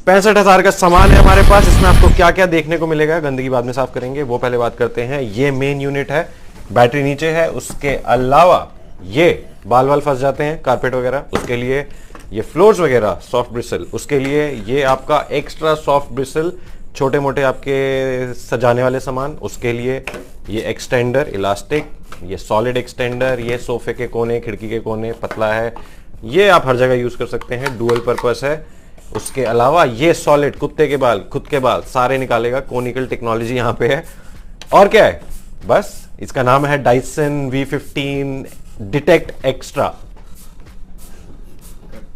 65,000 का सामान है हमारे पास। इसमें आपको क्या क्या देखने को मिलेगा, गंदगी बाद में साफ करेंगे, वो पहले बात करते हैं। ये मेन यूनिट है, बैटरी नीचे है। उसके अलावा ये बाल वाल फंस जाते हैं कारपेट वगैरह, उसके लिए ये फ्लोर्स वगैरह सॉफ्ट ब्रिसल, उसके लिए ये आपका एक्स्ट्रा सॉफ्ट ब्रिसल, छोटे मोटे आपके सजाने वाले सामान, उसके लिए ये एक्सटेंडर इलास्टिक, ये सॉलिड एक्सटेंडर, ये सोफे के कोने खिड़की के कोने पतला है, ये आप हर जगह यूज कर सकते हैं, डुअल पर्पस है। उसके अलावा ये सॉलिड कुत्ते के बाल, खुद के बाल सारे निकालेगा, कोनिकल टेक्नोलॉजी यहां पे है। और क्या है, बस इसका नाम है डाइसन V15 डिटेक्ट एक्स्ट्रा।